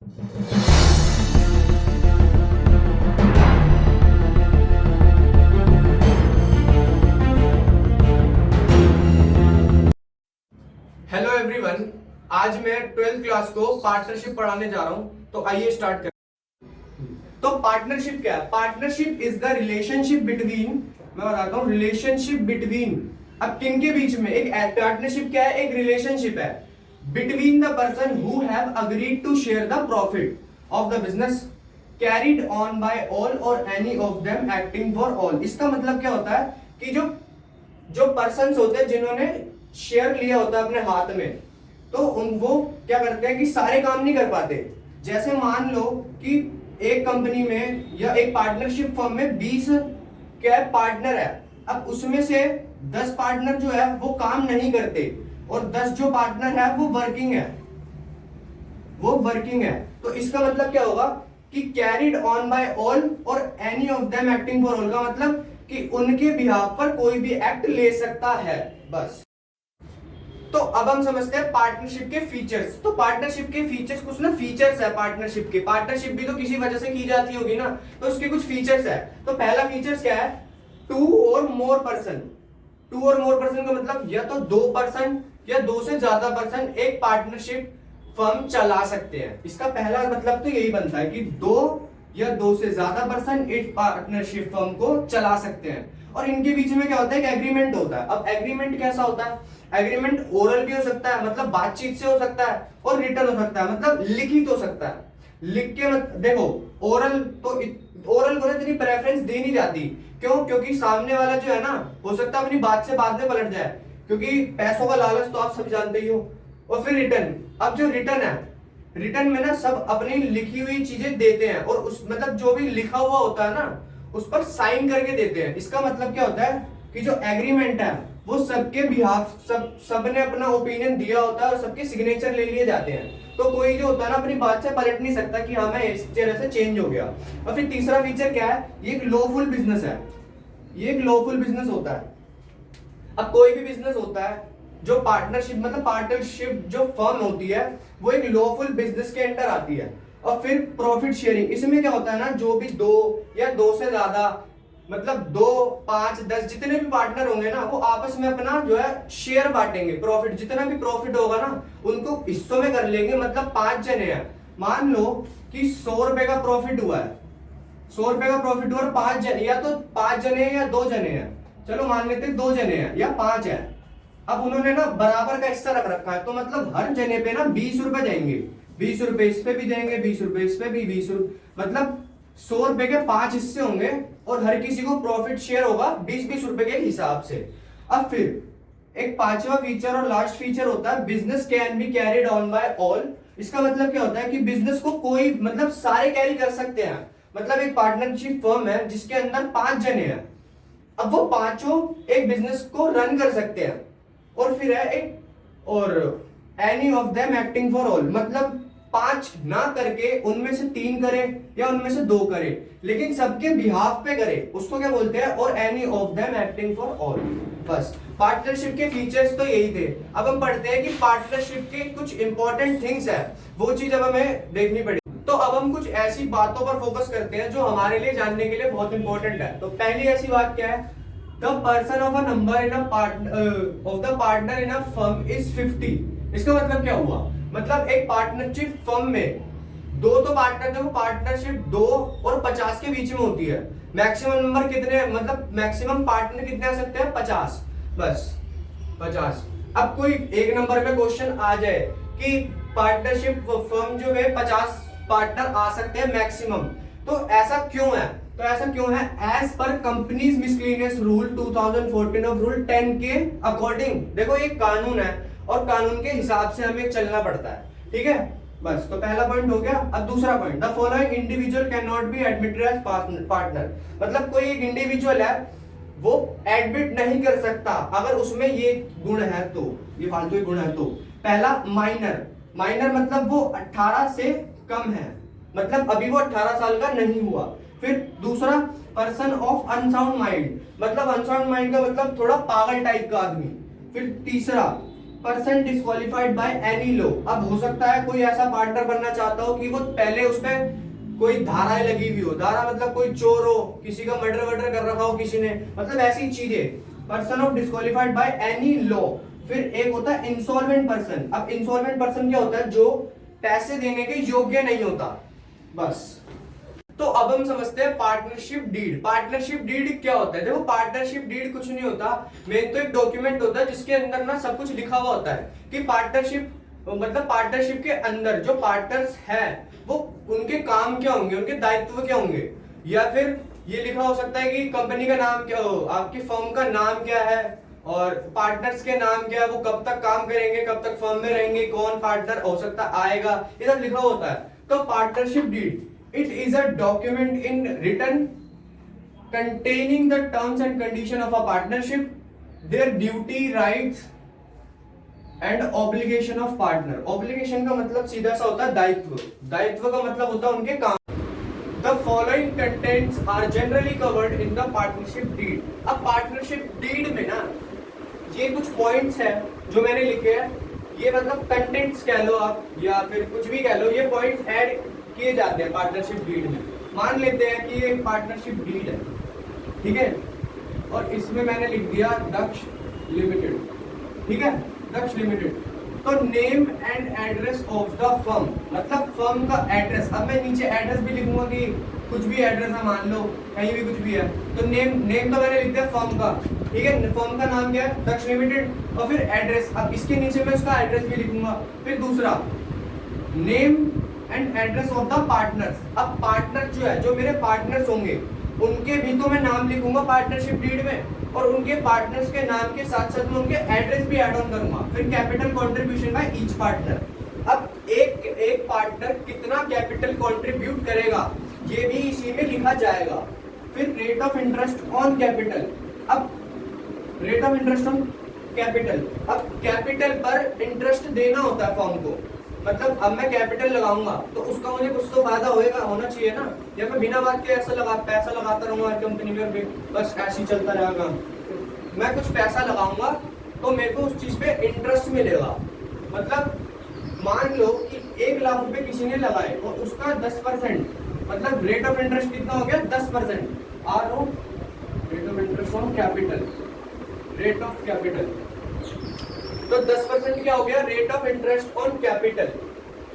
Hello everyone, आज मैं 12th class को पार्टनरशिप पढ़ाने जा रहा हूं। तो आइए स्टार्ट करें। तो पार्टनरशिप क्या है? Partnership is the relationship between, मैं बताता हूं, रिलेशनशिप बिटवीन, अब किन के बीच में? एक पार्टनरशिप क्या है? एक रिलेशनशिप है between the person who have agreed to share the profit of the business carried on by all or any of them acting for all. इसका मतलब क्या होता है कि जो जो पर्सन्स होते हैं जिन्होंने शेयर लिया होता है अपने हाथ में, तो उन वो क्या करते हैं कि सारे काम नहीं कर पाते। जैसे मान लो कि एक कंपनी में या एक पार्टनरशिप फर्म में 20 क्या पार्टनर है। अब उसमें से 10 पार्टनर जो है वो काम नहीं करते और 10 जो पार्टनर है वो वर्किंग है। तो इसका मतलब क्या होगा कि carried on by all or any of them acting for all का मतलब कि उनके बिहाफ पर कोई भी एक्ट ले सकता है, बस। तो अब हम समझते हैं पार्टनरशिप के फीचर्स। तो पार्टनरशिप के फीचर्स, कुछ ना फीचर्स है पार्टनरशिप के। पार्टनरशिप भी तो किसी वजह से की जाती होगी ना, तो उसके कुछ फीचर्स है। तो पहला फीचर्स क्या है? टू और मोर पर्सन। टू और मोर पर्सन का मतलब या तो 2 पर्सन या 2 से ज्यादा पर्सन एक पार्टनरशिप फर्म चला सकते हैं। इसका पहला मतलब तो यही बनता है कि 2 या 2 से ज्यादा पर्सन एक पार्टनरशिप फर्म को चला सकते हैं। और इनके बीच में क्या होता है? एक एग्रीमेंट होता है। अब एग्रीमेंट कैसा होता है? एग्रीमेंट ओरल भी हो सकता है, मतलब बातचीत से हो सकता है, और रिटर्न हो सकता है, मतलब लिखित हो सकता है। लिख के देखो, ओरल ओरल को इतनी प्रेफरेंस दी नहीं जाती। क्यों? क्योंकि सामने वाला जो है ना, हो सकता है अपनी बात से बाद में पलट जाए, क्योंकि पैसों का लालच तो आप सब जानते ही हो। और फिर रिटर्न, अब जो रिटर्न है, रिटर्न में ना सब अपनी लिखी हुई चीजें देते हैं, और उस मतलब जो भी लिखा हुआ होता है ना उस पर साइन करके देते हैं। इसका मतलब क्या होता है कि जो एग्रीमेंट है वो सबके बिहाफ, सबने अपना ओपिनियन दिया होता है और सबके सिग्नेचर ले लिए जाते हैं। तो कोई जो होता है ना अपनी बात से पलट नहीं सकता कि हाँ मैं इस तरह से चेंज हो गया। और फिर तीसरा फीचर क्या है? ये एक लॉफुल बिजनेस है। ये एक लॉफुल बिजनेस होता है। अब कोई भी बिजनेस होता है जो पार्टनरशिप, मतलब पार्टनरशिप जो फर्म होती है वो एक लॉफुल बिजनेस के अंडर आती है। और फिर प्रॉफिट शेयरिंग, इसमें क्या होता है ना, जो भी 2 या 2 से ज्यादा, मतलब 2, 5, 10 जितने भी पार्टनर होंगे ना वो आपस में अपना जो है शेयर बांटेंगे। प्रॉफिट, जितना भी प्रॉफिट होगा ना उनको हिस्सों में कर लेंगे। मतलब 5 जने हैं, मान लो कि 100 रुपए का प्रॉफिट हुआ है, 100 रुपए का प्रॉफिट हुआ और 5 जने, या तो 5 जने हैं या 2 जने हैं, चलो मान लेते हैं 2 जने हैं या 5 है। अब उन्होंने ना बराबर का हिस्सा रख रखा है, तो मतलब हर जने पे ना 20 रुपए जाएंगे। 20 रुपए इस पे भी जाएंगे, 20 रुपए इस पे भी, 20 रुपए, मतलब 100 रुपए के 5 हिस्से होंगे और हर किसी को प्रॉफिट शेयर होगा 20-20 रुपए के हिसाब से। अब फिर एक पांचवा फीचर और लास्ट फीचर होता है business can be carried on by all. इसका मतलब क्या होता है कि बिजनेस को कोई, मतलब सारे कैरी कर सकते हैं। मतलब एक पार्टनरशिप फर्म है जिसके अंदर 5 जने हैं, अब वो पांचों एक बिजनेस को रन कर सकते हैं। और फिर है एक और any of them acting for all, मतलब 5 ना करके उनमें से 3 करे या उनमें से 2 करे, लेकिन सबके बिहाफ पे करे, उसको क्या बोलते हैं? और any of them acting for all. बस पार्टनरशिप के फीचर्स तो यही थे। अब हम पढ़ते हैं कि पार्टनरशिप के कुछ इंपॉर्टेंट थिंग्स है, वो चीज अब हमें देखनी पड़ेगी। तो अब हम कुछ ऐसी बातों पर फोकस करते हैं जो हमारे लिए जानने के लिए बहुत इंपॉर्टेंट है। तो पहली ऐसी बात क्या है? The person of a number in of the partner in a firm is 50। इसका मतलब क्या हुआ? मतलब एक पार्टनरशिप फर्म में 2 तो पार्टनर थे, वो पार्टनरशिप 2 और 50 के बीच में होती है। मैक्सिमम नंबर कितने, मतलब मैक्सिमम पार्टनर कितने आ सकते हैं? 50, बस 50। अब कोई एक नंबर पे क्वेश्चन आ जाए कि पार्टनरशिप फर्म जो है 50 पार्टनर आ सकते हैं मैक्सिमम, तो ऐसा क्यों है? तो ऐसा क्यों है? As per companies miscellaneous rule 2014 of rule 10 के अकॉर्डिंग। देखो ये कानून है और कानून के हिसाब से हमें चलना पड़ता है, ठीक है। बस, तो पहला पॉइंट हो गया। अब दूसरा point, the following individual can not be admitted as partner. मतलब कोई एक इंडिविजुअल है वो एडमिट नहीं कर सकता अगर उसमें ये गुण है, तो ये फालतू गुण है। तो पहला माइनर, माइनर मतलब वो 18 से कम है, मतलब अभी वो 18 साल का नहीं हुआ। फिर दूसरा पर्सन ऑफ अनसाउंड माइंड, मतलब अनसाउंड माइंड का मतलब थोड़ा पागल टाइप का आदमी। फिर तीसरा person disqualified by any law. अब हो सकता है कोई ऐसा पार्टनर बनना चाहता हो कि वो पहले उसमें कोई धाराएं लगी हुई हो, धारा मतलब कोई चोर हो, किसी का मर्डर वर्डर कर रखा हो किसी ने, मतलब ऐसी चीजें। Person of disqualified by any law. फिर एक होता है इंसॉल्वेंट पर्सन। अब इंसॉल्वेंट पर्सन क्या होता है? जो पैसे देने के योग्य नहीं होता, बस। तो अब हम समझते हैं पार्टनरशिप डीड। पार्टनरशिप डीड क्या होता है? देखो पार्टनरशिप डीड कुछ नहीं होता, मेन तो एक डॉक्यूमेंट होता है जिसके अंदर ना सब कुछ लिखा हुआ होता है कि पार्टनरशिप मतलब पार्टनरशिप के अंदर जो पार्टनर्स हैं वो उनके काम क्या होंगे, उनके दायित्व क्या होंगे, या फिर ये लिखा हो सकता है कि कंपनी का नाम क्या हो, आपकी फर्म का नाम क्या है, और पार्टनर्स के नाम क्या है, वो कब तक काम करेंगे, कब तक फर्म में रहेंगे, कौन पार्टनर हो सकता आएगा, ये सब लिखा होता है। तो partnership deed it is a document in written containing the terms and condition of a partnership, their duty, rights and obligation of partner। obligation का मतलब सीधा सा होता है दायित्व, दायित्व का मतलब होता है उनके काम। the following contents are generally covered in the partnership deed। अब partnership deed में ना ये कुछ पॉइंट्स है जो मैंने लिखे हैं, ये मतलब कंटेंट्स कह लो आप या फिर कुछ भी कह लो, ये पॉइंट्स ऐड किए जाते हैं पार्टनरशिप डीड में। मान लेते हैं कि ये पार्टनरशिप डीड है, ठीक है, और इसमें मैंने लिख दिया दक्ष लिमिटेड, ठीक है, दक्ष लिमिटेड। तो name and address of the firm, मतलब फर्म का एड्रेस। अब मैं नीचे एड्रेस भी लिखूंगा कि कुछ भी एड्रेस है, मान लो कहीं भी कुछ भी है, तो नेम तो मैंने लिख दिया फर्म का, ठीक है, फर्म का नाम क्या है? दक्ष लिमिटेड, और फिर एड्रेस। अब इसके नीचे मैं उसका एड्रेस भी लिखूंगा। फिर दूसरा name and address of the partners. अब पार्टनर जो है, जो मेरे पार्टनर्स होंगे उनके भी तो मैं नाम लिखूंगा पार्टनरशिप डीड में, और उनके पार्टनर्स के नाम के साथ साथ मैं उनके एड्रेस भी ऐड ऑन करूंगा। फिर capital contribution by each partner. अब एक पार्टनर कितना कैपिटल कंट्रीब्यूट करेगा ये भी इसी में लिखा जाएगा। फिर rate of interest on capital. अब rate of interest on capital, अब कैपिटल पर इंटरेस्ट देना होता है फर्म को, मतलब अब मैं कैपिटल लगाऊंगा तो उसका मुझे कुछ तो फायदा होना चाहिए ना, या मैं बिना बात के पैसा लगाता रहूंगा हर कंपनी में, बस ऐसे ही चलता रहेगा। मैं कुछ पैसा लगाऊंगा तो मेरे को उस चीज पे इंटरेस्ट मिलेगा। मतलब मान लो कि 1 लाख रुपए किसी ने लगाए और उसका 10%, मतलब रेट ऑफ इंटरेस्ट कितना हो गया? 10%। R O rate of interest on capital, rate of capital, तो 10% क्या हो गया? Rate of interest on capital.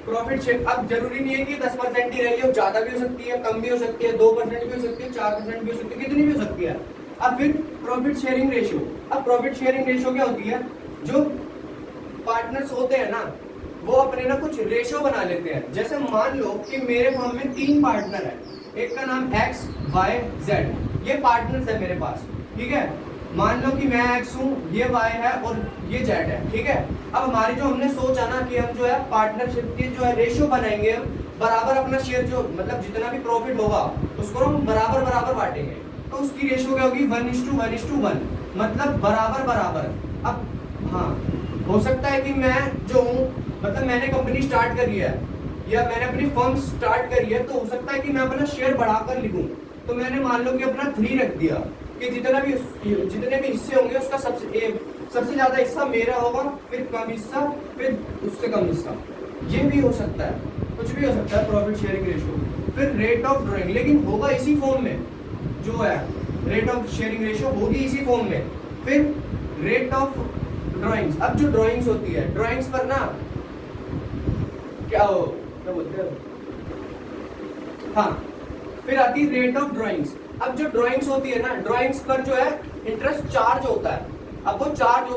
Profit share, अब जरूरी नहीं है कि 10% ही रही हो, ज्यादा भी हो सकती है, कम भी हो सकती है, 2% भी हो सकती है, 4% भी हो सकती है, कितनी भी हो सकती है। अब फिर प्रॉफिट शेयरिंग रेशियो। अब प्रॉफिट शेयरिंग रेशियो क्या होती है? जो पार्टनर्स होते हैं ना वो अपने ना कुछ रेशियो बना लेते हैं। जैसे मान लो कि मेरे फर्म में 3 पार्टनर है, एक का नाम X, Y, Z, ये पार्टनर्स है मेरे पास, ठीक है। मान लो कि मैं X हूँ, ये Y है और ये Z है, ठीक है। अब हमारी जो हमने सोचा ना कि हम जो है पार्टनरशिप की जो है रेशियो बनाएंगे, हम बराबर अपना शेयर जो मतलब जितना भी प्रॉफिट होगा उसको हम बराबर बराबर बांटेंगे। तो उसकी रेशियो क्या होगी? 1:1:1, मतलब बराबर बराबर। अब हाँ, हो सकता है कि मैं जो हूँ मतलब मैंने कंपनी स्टार्ट करी है या मैंने अपनी फर्म स्टार्ट करी है, तो हो सकता है कि मैं अपना शेयर बढ़ाकर लिखूं। तो मैंने मान लो कि अपना 3 रख दिया कि जितने भी हिस्से होंगे उसका सबसे ज्यादा हिस्सा मेरा होगा, फिर कम हिस्सा, फिर उससे कम हिस्सा। ये भी हो सकता है, कुछ भी हो सकता है प्रॉफिट शेयरिंग रेशियो। फिर रेट ऑफ ड्रॉइंग, लेकिन होगा इसी फॉर्म में, जो है रेट ऑफ शेयरिंग रेशियो होगी इसी फॉर्म में। फिर रेट ऑफ ड्रॉइंग्स। अब जो ड्रॉइंग्स होती है, ड्रॉइंग्स पर ना क्या बोलते हैं, हाँ, फिर आती है रेट ऑफ ड्रॉइंग्स। अब जो ड्रॉइंग्स होती है ना, ड्रॉइंग्स पर जो है इंटरेस्ट चार्ज होता है। अब वो चार्ज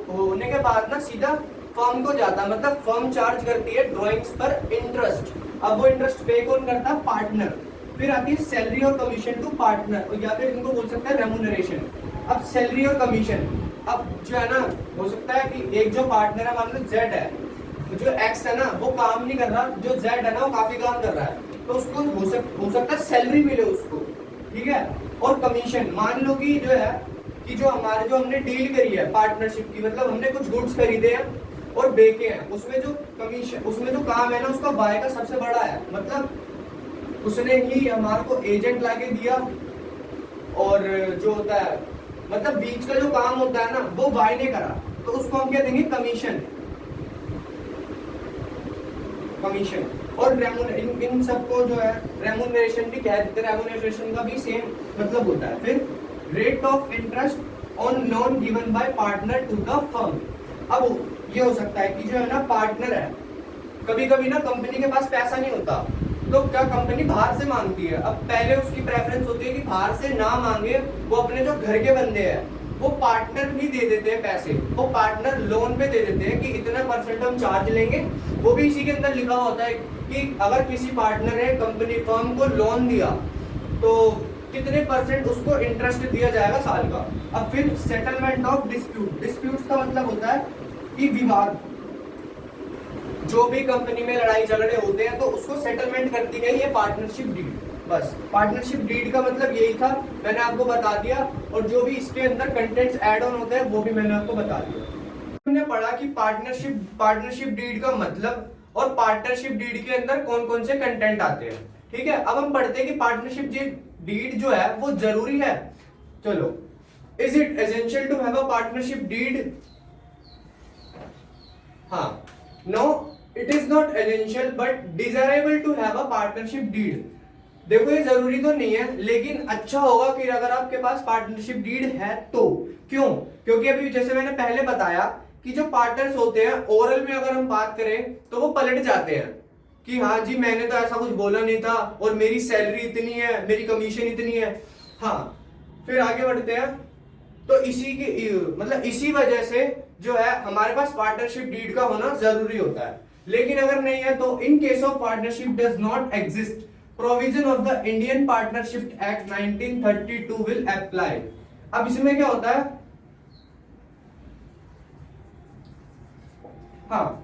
होने के बाद ना सीधा फर्म को जाता है, मतलब फर्म चार्ज करती है ड्रॉइंग्स पर इंटरेस्ट। अब वो इंटरेस्ट पे कौन करता है? पार्टनर। फिर आती है सैलरी और कमीशन टू पार्टनर, या फिर इनको बोल सकते हैं रेम्यूनरेशन। अब सैलरी और कमीशन, अब जो है ना हो सकता है कि एक जो पार्टनर है मान लो Z है, जो X है ना वो काम नहीं कर रहा, जो Z है ना वो काफी काम कर रहा है, तो उसको हो सकता है सैलरी मिले उसको, ठीक है। और कमीशन, मान लो कि जो है कि जो हमने डील करी है पार्टनरशिप की, मतलब हमने कुछ गुड्स खरीदे हैं और बेचे हैं, उसमें जो कमीशन, उसमें जो काम है ना उसका Y का सबसे बड़ा है, मतलब उसने ही हमारे को एजेंट लाके दिया, और जो होता है मतलब बीच का जो काम होता है ना वो Y ने करा, तो उसको हम क्या देंगे, कमीशन। कमीशन और इन सबको जो है रेमुनरेशन भी कह देते हैं। रेमुनरेशन का भी सेम मतलब होता है। फिर rate of interest on loan given by partner to the firm. अब ये हो सकता है कि जो है ना पार्टनर है, कभी कभी ना कंपनी के पास पैसा नहीं होता, तो क्या कंपनी बाहर से मांगती है। अब पहले उसकी प्रेफरेंस होती है कि बाहर से ना मांगे, वो अपने जो घर के बंदे हैं वो पार्टनर भी दे देते हैं पैसे, वो पार्टनर लोन पे दे देते हैं कि इतना % हम चार्ज लेंगे। वो भी इसी के अंदर लिखा होता है कि अगर किसी पार्टनर ने कंपनी फर्म को लोन दिया तो कितने % उसको इंटरेस्ट दिया जाएगा साल का। अब फिर सेटलमेंट ऑफ डिस्प्यूट। डिस्प्यूट का मतलब होता है कि विवाद, जो भी कंपनी में लड़ाई झगड़े होते हैं तो उसको सेटलमेंट करती है ये पार्टनरशिप डीड। बस पार्टनरशिप डीड का मतलब यही था, मैंने आपको बता दिया। और जो भी इसके अंदर कंटेंट्स ऐड ऑन होते हैं वो भी मैंने आपको बता दिया। हमने पढ़ा कि पार्टनरशिप डीड का मतलब और पार्टनरशिप डीड के अंदर कौन कौन से कंटेंट आते हैं। ठीक है, अब हम पढ़ते हैं कि पार्टनरशिप डीड जो है वो जरूरी है। चलो, is it essential to have a partnership deed? हाँ, no it is not essential but desirable to have a partnership deed. देखो ये जरूरी तो नहीं है, लेकिन अच्छा होगा कि अगर आपके पास पार्टनरशिप डीड है तो। क्यों? क्योंकि अभी जैसे मैंने पहले बताया कि जो पार्टनर्स होते हैं ओरल में अगर हम बात करें तो वो पलट जाते हैं कि हाँ जी मैंने तो ऐसा कुछ बोला नहीं था और मेरी सैलरी इतनी है, मेरी कमीशन इतनी है। हाँ, फिर आगे बढ़ते हैं। तो इसी वजह से जो है हमारे पास पार्टनरशिप डीड का होना जरूरी होता है। लेकिन अगर नहीं है तो in case of partnership does not exist, provision of the Indian partnership act 1932 will apply. अब इसमें क्या होता है, हाँ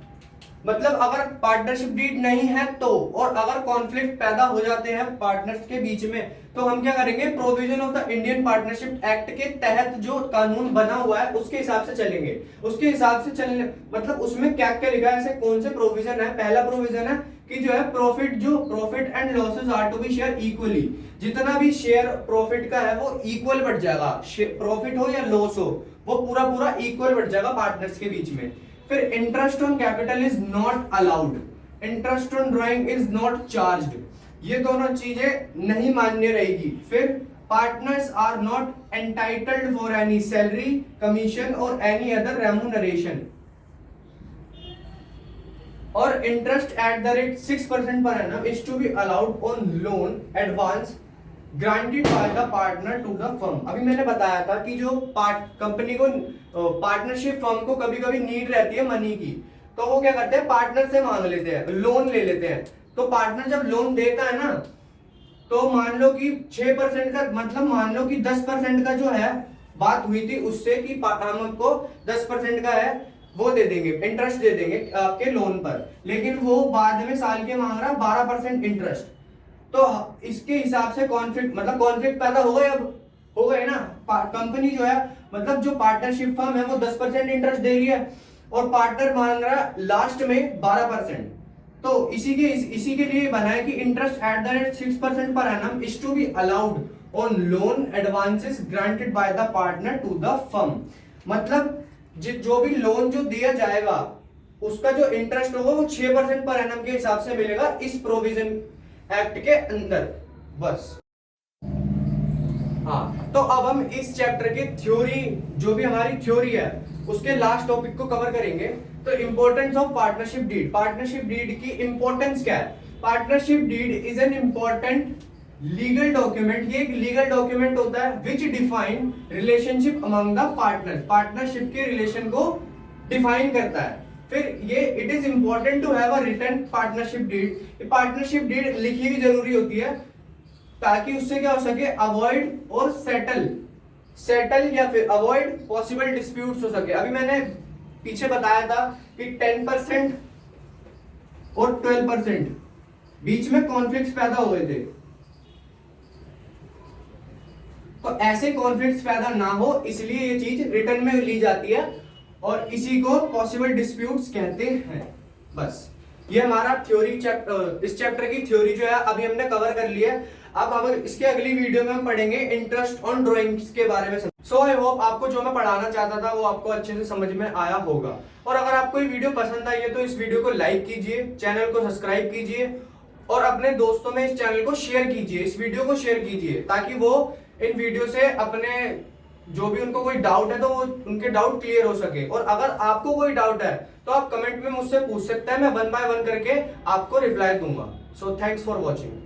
मतलब अगर पार्टनरशिप डीड नहीं है तो, और अगर कॉन्फ्लिक्ट पैदा हो जाते हैं पार्टनर्स के बीच में, तो हम क्या करेंगे, provision of the Indian partnership act के तहत जो कानून बना हुआ है उसके हिसाब से चलेंगे। उसके हिसाब से चलने मतलब उसमें क्या क्या लिखा है, ऐसे कौन से प्रोविजन है। पहला प्रोविजन है कि जो है profit and losses are to be share equally. जितना भी शेयर प्रॉफिट का है वो इक्वल बढ़ जाएगा, प्रॉफिट हो या लॉस हो वो पूरा पूरा इक्वल बढ़ जाएगा पार्टनर्स के बीच में। फिर interest on capital is not allowed, interest on drawing is not charged, ये दोनों चीजें नहीं मान्य रहेगी। फिर partners are not entitled for any salary, commission और एनी अदर रेम्यूनरेशन, और interest at the rate 6% per annum is to be allowed on loan advance granted by the partner to the firm. अभी मैंने बताया था कि जो company को partnership firm को कभी कभी नीड रहती है मनी की, तो वो क्या करते हैं, पार्टनर से मांग लेते हैं, लोन ले लेते हैं। तो पार्टनर जब लोन देता है ना, तो मान लो कि 6% का मतलब मान लो कि 10% का जो है बात हुई थी उससे कि हम आपको 10% का है वो दे देंगे, इंटरेस्ट दे देंगे आपके लोन पर, लेकिन वो बाद में साल के मांग रहा 12% इंटरेस्ट। तो इसके हिसाब से कॉन्फ्लिक्ट पैदा हो गए, अब हो गए ना। कंपनी जो है मतलब जो पार्टनरशिप फर्म है वो 10% इंटरेस्ट दे रही है और पार्टनर मांग रहा है लास्ट में 12%। तो इसी के लिए बना है कि interest at the rate 6% per annum is to be allowed on loan advances granted by the partner to the firm. मतलब जो भी लोन जो दिया जाएगा उसका जो इंटरेस्ट होगा वो 6% पर एनम के हिसाब से मिलेगा इस प्रोविजन एक्ट के अंदर। बस हाँ, तो अब हम इस चैप्टर की थ्योरी, जो भी हमारी थ्योरी है उसके लास्ट टॉपिक को कवर करेंगे। तो importance of partnership deed. Partnership deed की इंपॉर्टेंस क्या है? Partnership deed is an important legal document, ये एक लीगल डॉक्यूमेंट होता है which define relationship among the partner, partnership के रिलेशन को डिफाइन करता है। फिर ये it is important to have a written partnership deed. Partnership deed लिखी हुई जरूरी होती है ताकि उससे क्या हो सके, अवॉइड और सेटल या फिर अवॉइड पॉसिबल डिस्प्यूट्स हो सके। अभी मैंने पीछे बताया था कि 10% और 12% बीच में कॉन्फ्लिक्ट्स पैदा हुए थे, तो ऐसे कॉन्फ्लिक्ट्स पैदा ना हो इसलिए ये चीज रिटर्न में ली जाती है और इसी को पॉसिबल डिस्प्यूट्स कहते हैं। बस ये हमारा थ्योरी इस चैप्टर की थ्योरी जो है अभी हमने कवर कर लिया है। अब हम इसके अगली वीडियो में हम पढ़ेंगे इंटरेस्ट ऑन ड्राइंग्स के बारे में। सो आई होप आपको जो मैं पढ़ाना चाहता था वो आपको अच्छे से समझ में आया होगा। और अगर आपको ये वीडियो पसंद आई है तो इस वीडियो को लाइक कीजिए, चैनल को सब्सक्राइब कीजिए और अपने दोस्तों में इस चैनल को शेयर कीजिए, इस वीडियो को शेयर कीजिए, ताकि वो इन वीडियो से अपने जो भी उनको कोई डाउट है तो वो उनके डाउट क्लियर हो सके। और अगर आपको कोई डाउट है तो आप कमेंट में मुझसे पूछ सकते हैं, मैं 1 बाय 1 करके आपको रिप्लाई दूंगा। So thanks for watching.